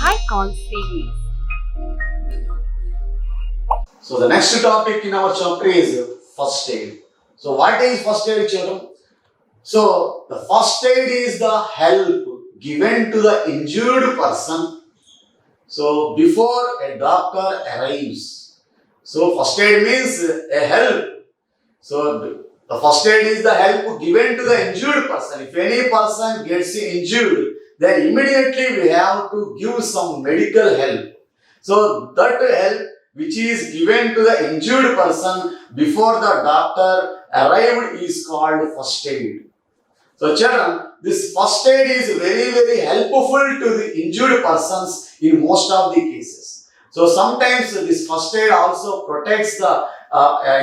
high call series. So the next topic in our chapter is first aid. So what is first aid, children? So the first aid is the help given to the injured person. So before a doctor arrives. So first aid means a help. So the first aid is the help given to the injured person. If any person gets injured, then immediately we have to give some medical help. So that help which is given to the injured person before the doctor arrived is called first aid. So children, this first aid is very helpful to the injured persons in most of the cases. So sometimes this first aid also protects the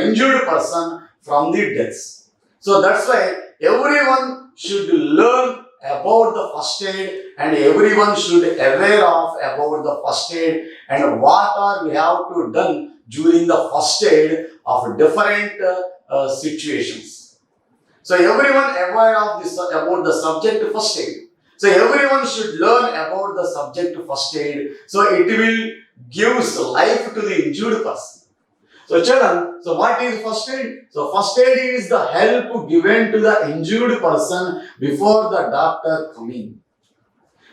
injured person from the deaths. So that's why everyone should learn about the first aid and everyone should aware of about the first aid and what are we have to done during the first aid of different situations. So everyone aware of this about the subject first aid. So everyone should learn about the subject first aid. So it will gives life to the injured person. So children, so what is first aid? So first aid is the help given to the injured person before the doctor coming.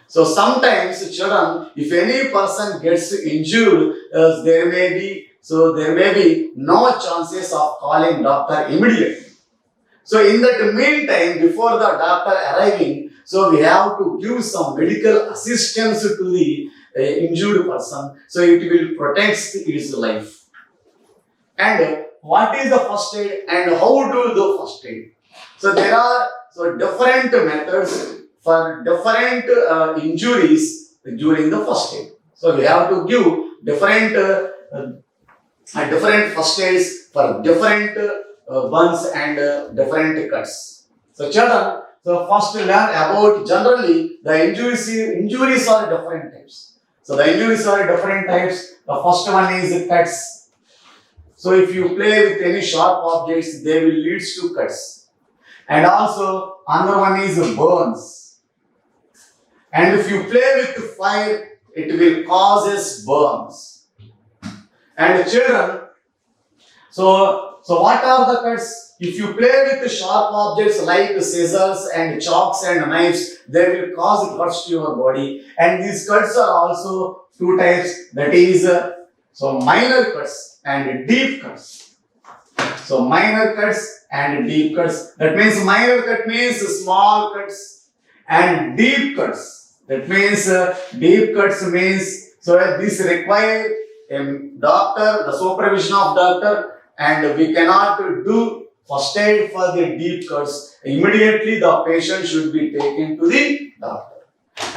So sometimes children, if any person gets injured, there may be no chances of calling doctor immediately. So in that meantime, before the doctor arriving, so we have to give some medical assistance to the injured person. So it will protect his life. And what is the first aid and how to do first aid? So there are different methods for different injuries during the first aid. So we have to give different first aids for different burns and different cuts. So children, so first learn about generally the injuries are different types. So the injuries are different types. The first one is cuts. So if you play with any sharp objects, they will lead to cuts. And also another one is burns. And if you play with fire, it will causes burns. And children, so what are the cuts? If you play with sharp objects like scissors and chalks and knives, they will cause cuts to your body. And these cuts are also two types. That is, minor cuts and deep cuts. So minor cuts and deep cuts. That means minor cut means small cuts, and deep cuts. That means deep cuts means this require a doctor, the supervision of doctor, and we cannot do first aid for the deep cuts. Immediately the patient should be taken to the doctor.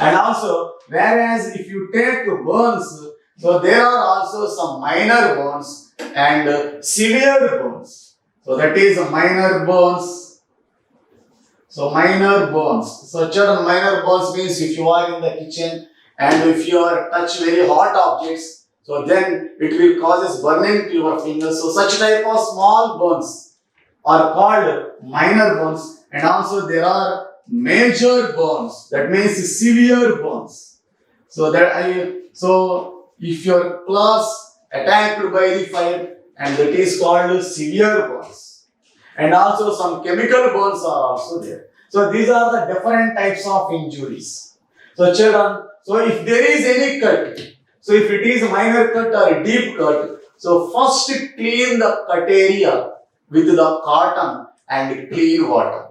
And also, whereas if you take burns, so there are also some minor burns and severe burns. So that is minor burns. So minor burns. So children, minor burns means if you are in the kitchen and if you are touch very hot objects, so then it will causes burning to your fingers. So such type of small burns are called minor burns. And also there are major burns. That means severe burns. So if your clothes attacked by the fire, and that is called severe burns. And also some chemical burns are also there. So these are the different types of injuries. So children, so if there is any cut, so if it is a minor cut or a deep cut, so first clean the cut area with the cotton and clean water.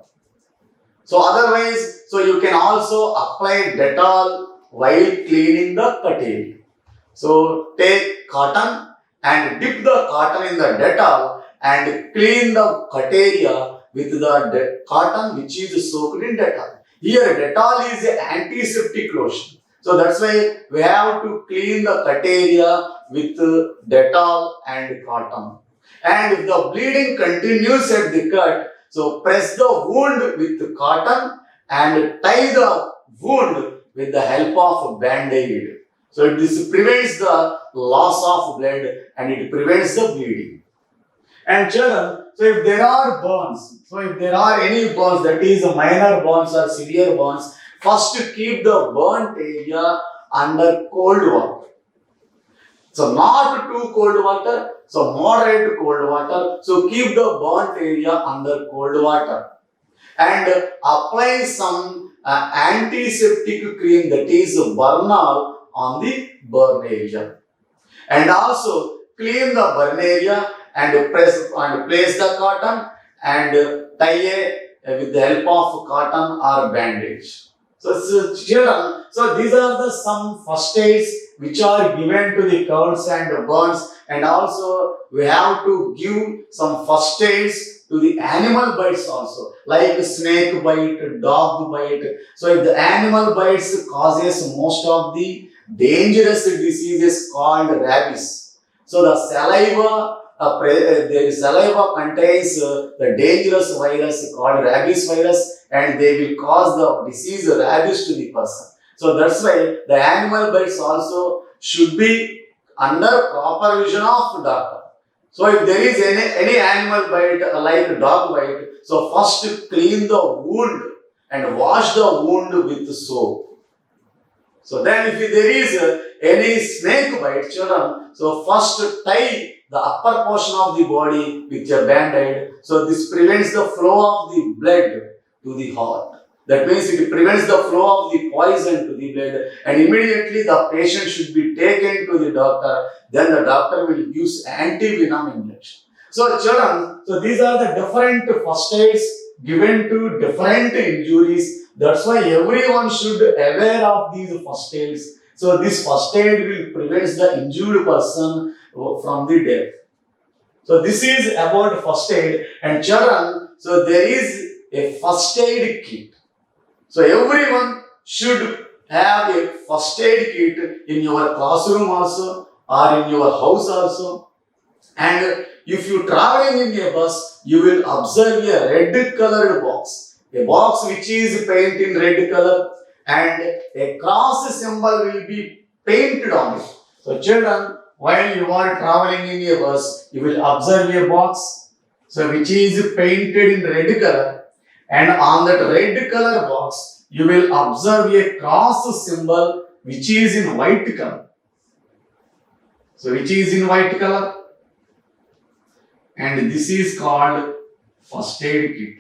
So otherwise, so you can also apply Dettol while cleaning the cut area. So take cotton and dip the cotton in the Dettol and clean the cut area with the cotton which is soaked in Dettol. Here Dettol is an antiseptic lotion. So that's why we have to clean the cut area with Dettol and cotton. And if the bleeding continues at the cut, so press the wound with the cotton and tie the wound with the help of a band-aid. So this prevents the loss of blood and it prevents the bleeding. And children, so if there are burns, so if there are any burns, that is minor burns or severe burns, first keep the burnt area under cold water. So not too cold water, so moderate cold water. So keep the burnt area under cold water and apply some antiseptic cream, that is Bernal, on the burn area. And also clean the burn area and press and place the cotton and tie with the help of cotton or bandage. So children, so these are the some first aids which are given to the cuts and burns, and also we have to give some first aids to the animal bites also, like snake bite, dog bite. So if the animal bites causes most of the dangerous diseases called rabies. So the saliva, the saliva contains the dangerous virus called rabies virus, and they will cause the disease rabies to the person. So that's why the animal bites also should be under proper vision of doctor. So if there is any animal bite like dog bite, so first clean the wound and wash the wound with soap. So then if there is any snake bite, children, so first tie the upper portion of the body with a band-aid. So this prevents the flow of the blood to the heart. That means it prevents the flow of the poison to the blood, and immediately the patient should be taken to the doctor. Then the doctor will use anti-venom injection. So children, so these are the different first aids given to different injuries. That's why everyone should aware of these first aids. So this first aid will prevent the injured person from the death. So this is about first aid. And children, so there is a first aid kit. So everyone should have a first aid kit in your classroom also or in your house also. And if you traveling in a bus, you will observe a red colored box. A box which is painted in red color, and a cross symbol will be painted on it. So children, while you are traveling in a bus, you will observe a box, so which is painted in red color, and on that red color box, you will observe a cross symbol which is in white color. So which is in white color, and this is called first aid kit.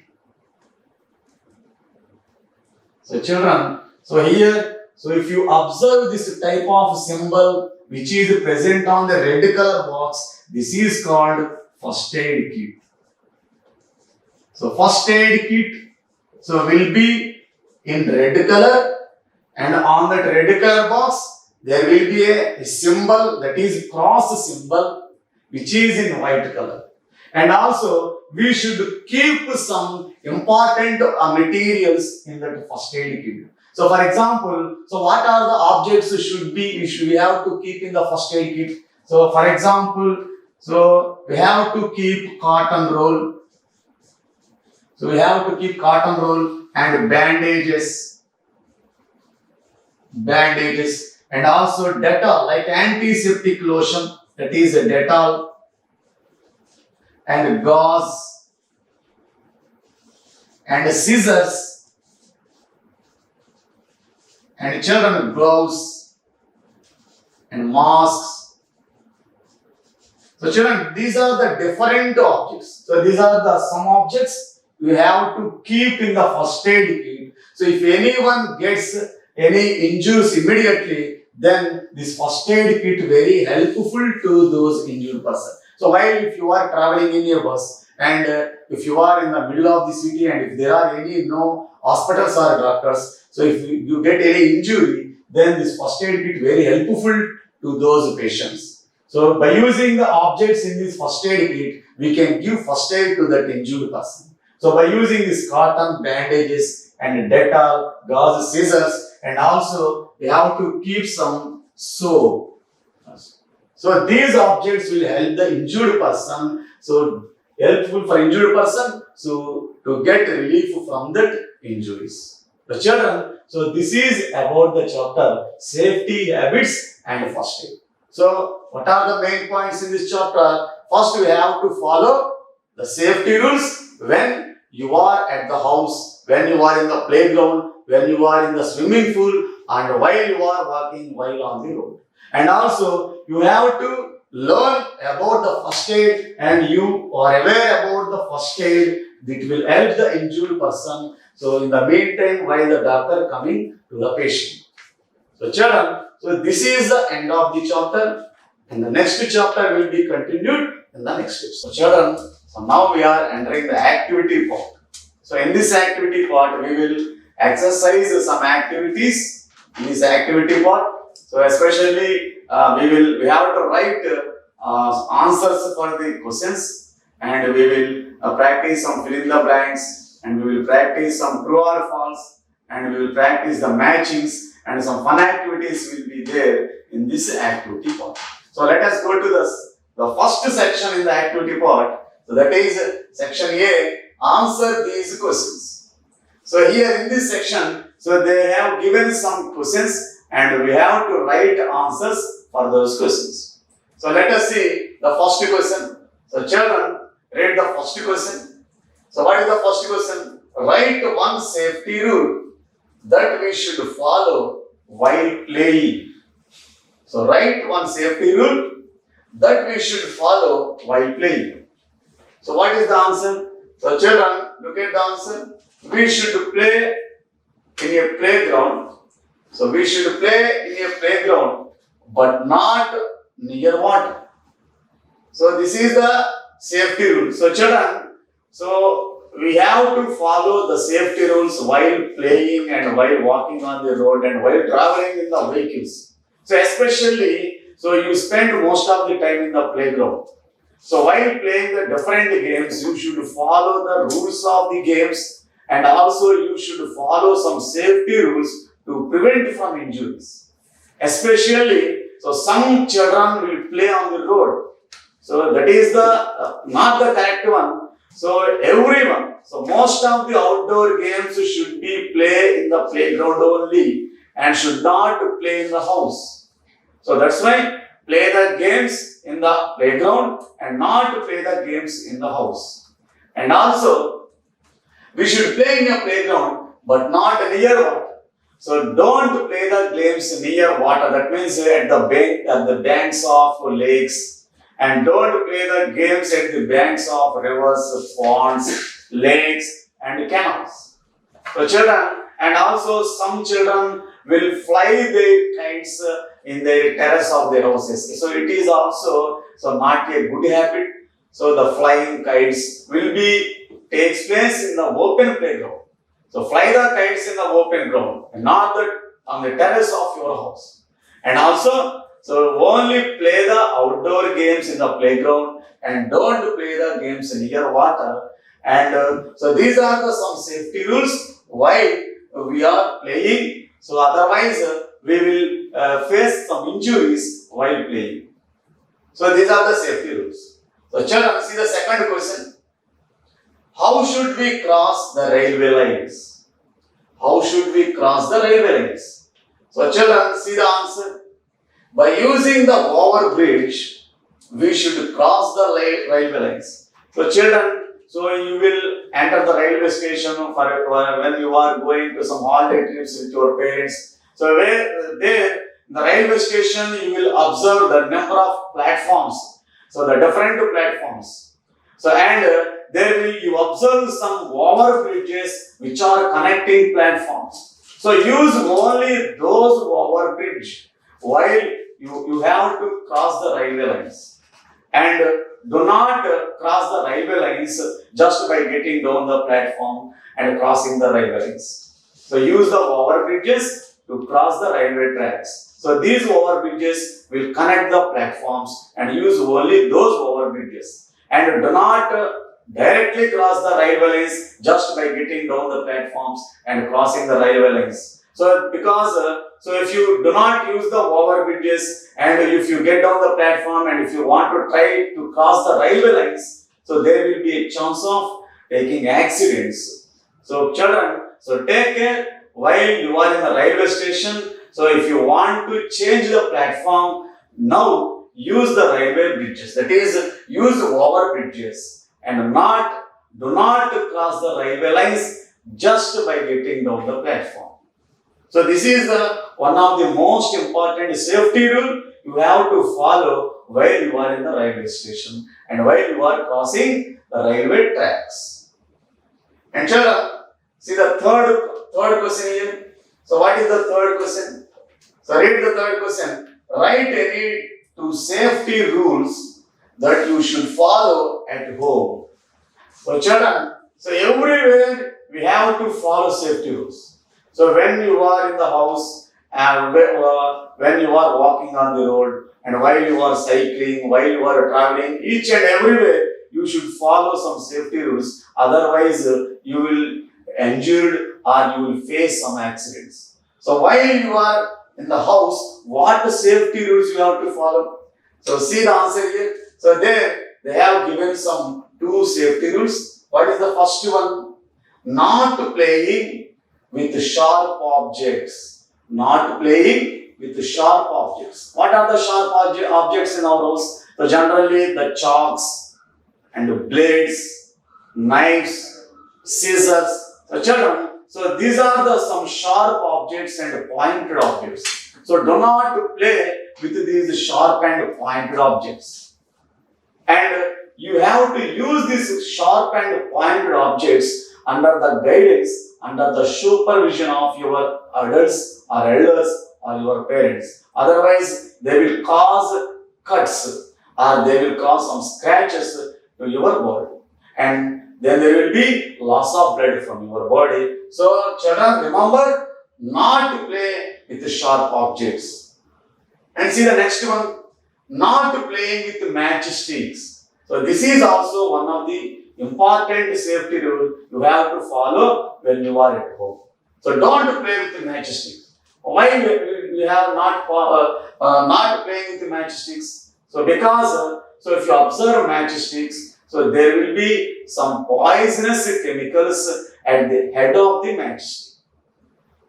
So children, so here, so if you observe this type of symbol which is present on the red color box, this is called first aid kit. So first aid kit, so will be in red color, and on that red color box there will be a symbol, that is cross symbol, which is in white color. And also we should keep some important materials in that first aid kit. So for example, so what are the objects we have to keep in the first aid kit? So for example, so we have to keep cotton roll. So we have to keep cotton roll and bandages, and also Dettol, like antiseptic lotion, that is a Dettol, and gauze, and scissors, and children gloves, and masks. So children, these are the different objects. So these are the some objects you have to keep in the first aid kit. So if anyone gets any injuries immediately, then this first aid kit very helpful to those injured person. So while if you are traveling in your bus, and if you are in the middle of the city, and if there are any no hospitals or doctors, so if you get any injury, then this first aid kit very helpful to those patients. So by using the objects in this first aid kit, we can give first aid to that injured person. So by using this cotton, bandages, and Dettol, gauze, scissors, and also we have to keep some soap. So these objects will help the injured person, so helpful for injured person, so to get relief from that injuries. The children, so this is about the chapter safety habits and first aid. So what are the main points in this chapter? First, we have to follow the safety rules when you are at the house, when you are in the playground, when you are in the swimming pool, and while you are walking while on the road. And also you have to learn about the first aid, and you are aware about the first aid that will help the injured person. So in the meantime, while the doctor coming to the patient. So children, so this is the end of the chapter, and the next chapter will be continued in the next stage. So children, so now we are entering the activity part. So in this activity part, we will exercise some activities in this activity part. So especially we have to write answers for the questions, and we will practice some fill in the blanks, and we will practice some true or false, and we will practice the matchings, and some fun activities will be there in this activity part. So let us go to the first section in the activity part. So that is section A, answer these questions. So here in this section, so they have given some questions, and we have to write answers for those questions. So let us see the first question. So children, read the first question. So what is the first question? Write one safety rule that we should follow while playing. So write one safety rule that we should follow while playing. So what is the answer? So children, look at the answer. We should play in a playground. So we should play in a playground, but not near water. So this is the safety rule. So children, so we have to follow the safety rules while playing and while walking on the road and while traveling in the vehicles. So especially, so you spend most of the time in the playground. So while playing the different games, you should follow the rules of the games, and also you should follow some safety rules to prevent from injuries. Especially, so some children will play on the road. So that is the not the correct one. So everyone, so most of the outdoor games should be play in the playground only and should not play in the house. So that's why play the games in the playground and not play the games in the house. And also, we should play in a playground but not near water. So don't play the games near water. That means at the banks of lakes. And don't play the games at the banks of rivers, ponds, lakes, and canals. So children, and also some children will fly their kites in the terrace of their houses. So it is also not a good habit. So the flying kites will takes place in the open playground. So fly the kites in the open ground and not on the terrace of your house. And also, so only play the outdoor games in the playground and don't play the games near water. And so these are some safety rules while we are playing. So otherwise we will face some injuries while playing. So these are the safety rules. So children, see the second question. How should we cross the railway lines? How should we cross the railway lines? So children, see the answer. By using the overbridge, we should cross the railway lines. So children, so you will enter the railway station for when you are going to some holiday trips with your parents. So there, in the railway station, you will observe the number of platforms. So the different platforms. So and there you observe some overbridges which are connecting platforms. So use only those overbridge while you have to cross the railway lines. And do not cross the railway lines just by getting down the platform and crossing the railway lines. So use the overbridges to cross the railway tracks. So these overbridges will connect the platforms and use only those overbridges. And do not directly cross the railway lines just by getting down the platforms and crossing the railway lines. So because so if you do not use the overbridges and if you get down the platform and if you want to try to cross the railway lines, so there will be a chance of taking accidents. So children, so take care while you are in the railway station. So if you want to change the platform, now use the railway bridges. That is, use overbridges and do not cross the railway lines just by getting down the platform. So this is one of the most important safety rule you have to follow while you are in the railway station and while you are crossing the railway tracks. And children, see the third question here. So what is the third question? So read the third question. Write any two safety rules that you should follow at home. So children, so everywhere we have to follow safety rules. So when you are in the house and when you are walking on the road and while you are cycling, while you are traveling, each and everywhere you should follow some safety rules. Otherwise, you will injured or you will face some accidents. So while you are in the house, what safety rules you have to follow? So see the answer here. So there they have given some two safety rules. What is the first one? Not playing with sharp objects. Not playing with sharp objects. What are the sharp objects in our house? So generally the chalks and blades, knives, scissors. So children, so these are the some sharp objects and pointed objects. So do not play with these sharp and pointed objects. And you have to use these sharp and pointed objects under the guidance, under the supervision of your adults or elders or your parents. Otherwise, they will cause cuts or they will cause some scratches to your body. And then there will be loss of blood from your body. So, children, remember not to play with sharp objects. And see the next one, not playing with matchsticks. So, this is also one of the important safety rule you have to follow when you are at home. So, don't play with the matchsticks. Why we have not playing with the matchsticks? So, because so if you observe matchsticks, so there will be some poisonous chemicals at the head of the matchstick.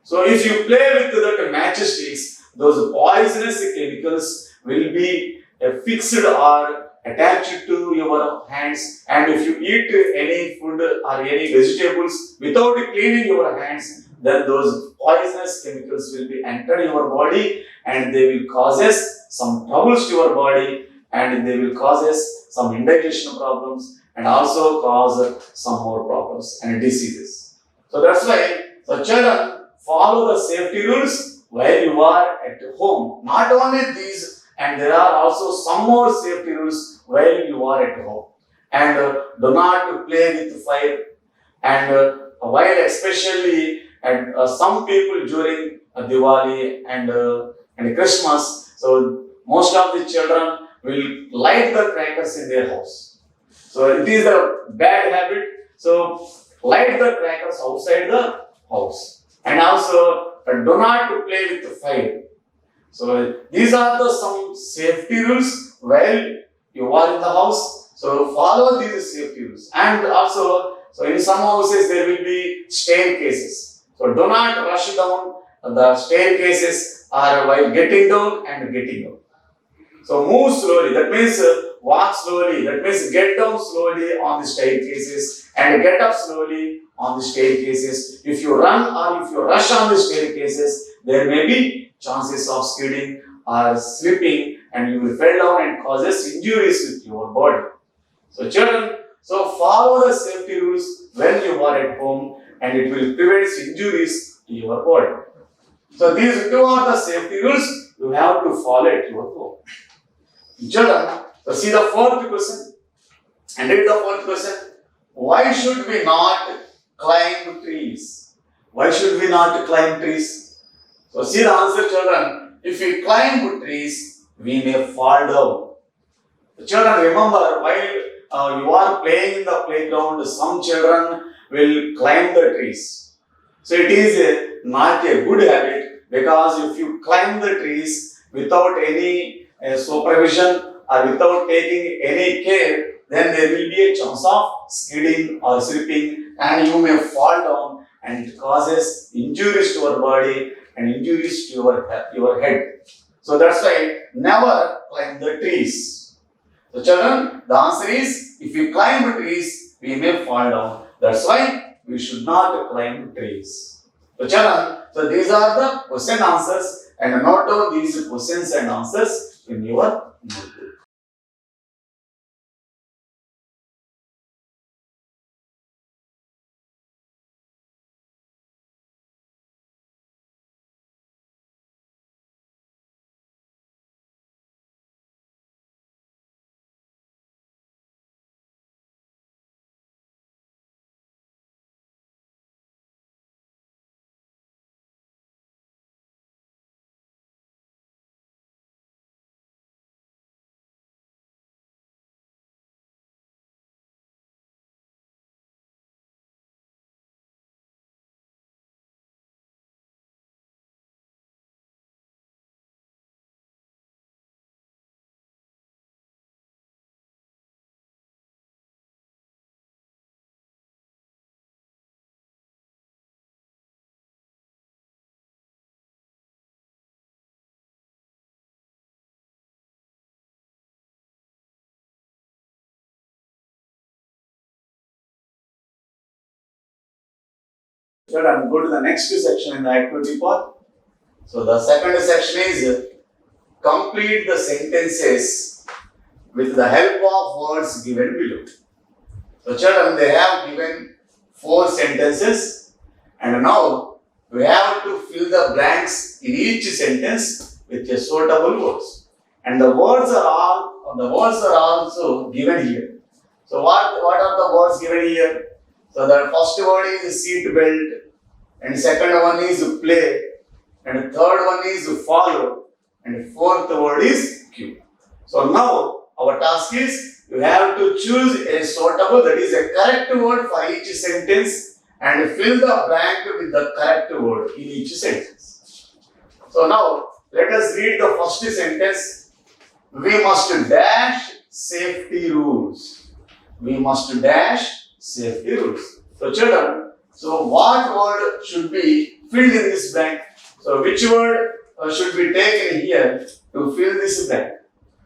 So if you play with the matchsticks, those poisonous chemicals will be fixed or attached to your hands. And if you eat any food or any vegetables without cleaning your hands, then those poisonous chemicals will be entered your body and they will causes some troubles to your body and they will causes some indigestion problems and also cause some more problems and diseases. So that's why, so children, follow the safety rules while you are at home. Not only these, and there are also some more safety rules while you are at home. And do not play with fire. And while especially and some people during Diwali and Christmas, so most of the children will light the crackers in their house. So it is a bad habit. So light the crackers outside the house. And also do not play with the fire. So these are the some safety rules while you are in the house. So follow these safety rules. And also, so in some houses there will be staircases. So do not rush down the staircases or while getting down and getting up. So move slowly, that means walk slowly, that means get down slowly on the staircases and get up slowly on the staircases. If you run or if you rush on the staircases, there may be chances of skidding or slipping and you will fall down and causes injuries with your body. So children, so follow the safety rules when you are at home and it will prevent injuries to your body. So these two are the safety rules you have to follow at your home. Children, so see the fourth question and read the fourth question. Why should we not climb trees? Why should we not climb trees? So see the answer, children. If we climb trees, we may fall down. Children, remember while you are playing in the playground, some children will climb the trees. So it is not a good habit because if you climb the trees without any supervision or without taking any care, then there will be a chance of skidding or slipping and you may fall down and it causes injuries to your body and injuries to your head. So that's why never climb the trees. So children, the answer is if we climb trees, we may fall down. That's why we should not climb trees. So children, so these are the question answers and note down these questions and answers in your notebook. Children, go to the next section in the activity part. So the second section is complete the sentences with the help of words given below. So children, they have given 4 sentences, and now we have to fill the blanks in each sentence with a suitable words. And the words are also given here. So what are the words given here? So the first word is seat belt, and second one is play, and third one is follow, and fourth word is cue. So now our task is you have to choose a suitable, that is a correct word for each sentence, and fill the blank with the correct word in each sentence. So now let us read the first sentence. We must dash safety rules. We must dash safety rules. So children, so what word should be filled in this blank? So which word should be taken here to fill this blank?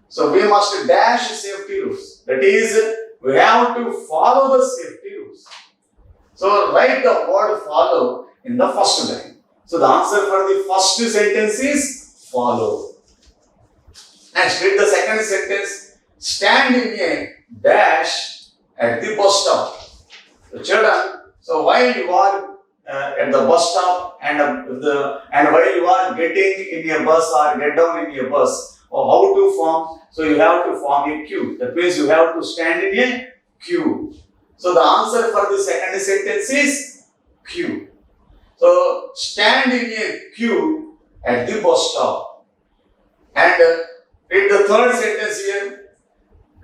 So we must dash safety rules. That is, we have to follow the safety rules. So write the word follow in the first line. So the answer for the first sentence is follow. Next, read the second sentence. Stand in a dash at the bus stop. So children, so while you are at the bus stop and while you are getting in a bus or get down in a bus, or how to form? So you have to form a queue. That means you have to stand in a queue. So the answer for the second sentence is queue. So stand in a queue at the bus stop. And read the third sentence here.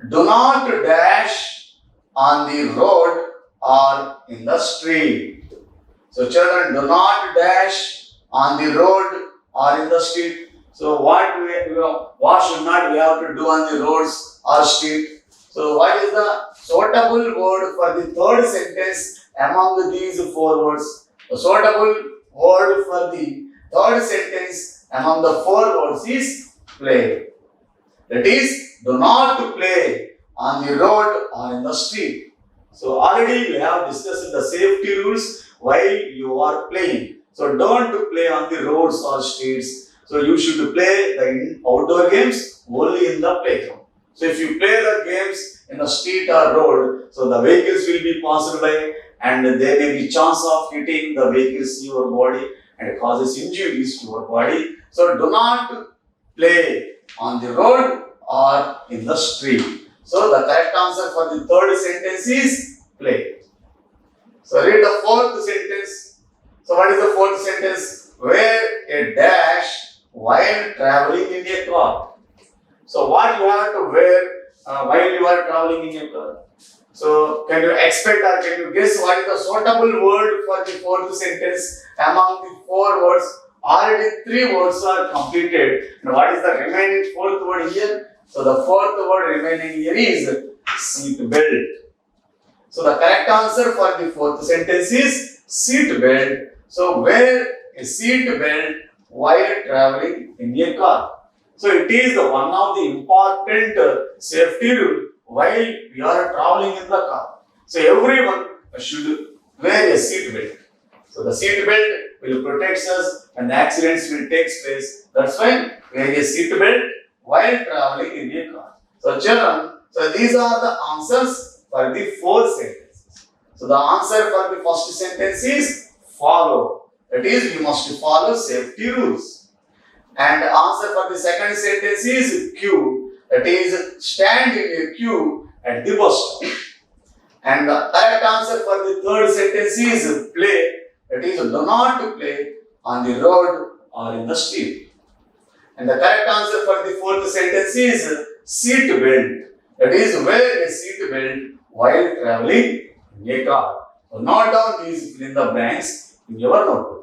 Do not dash on the road or in the street. So children, do not dash on the road or in the street. So what should not we have to do on the roads or street? So what is the suitable word for the third sentence among these 4 words? The suitable word for the third sentence among the 4 words is play. That is, do not play on the road or in the street. So already we have discussed the safety rules while you are playing. So don't play on the roads or streets. So you should play the outdoor games only in the playground. So if you play the games in the street or road, so the vehicles will be passed by and there may be chance of hitting the vehicles in your body and causes injuries to your body. So do not play on the road or in the street. So the correct answer for the third sentence is play. So read the fourth sentence. So what is the fourth sentence? Wear a dash while traveling in a car. So what you have to wear while you are traveling in a car? So can you expect or can you guess what is the suitable word for the fourth sentence among the 4 words? Already 3 words are completed. And what is the remaining 4th word here? So the 4th word remaining here is seat belt. So the correct answer for the 4th sentence is seat belt. So wear a seat belt while traveling in a car. So it is one of the important safety rule while we are traveling in the car. So everyone should wear a seat belt. So the seat belt will protect us when the accidents will take place. That's why wear a seat belt while traveling in a car. So children, so these are the answers for the 4 sentences. So the answer for the first sentence is follow. That is, we must follow safety rules. And the answer for the second sentence is queue. That is, stand in a queue at the bus stop. And the correct answer for the third sentence is play. That is, do not play on the road or in the street. And the correct answer for the fourth sentence is seat belt. That is, wear a seat belt while traveling in a car. So note down these in the blanks in your notebook.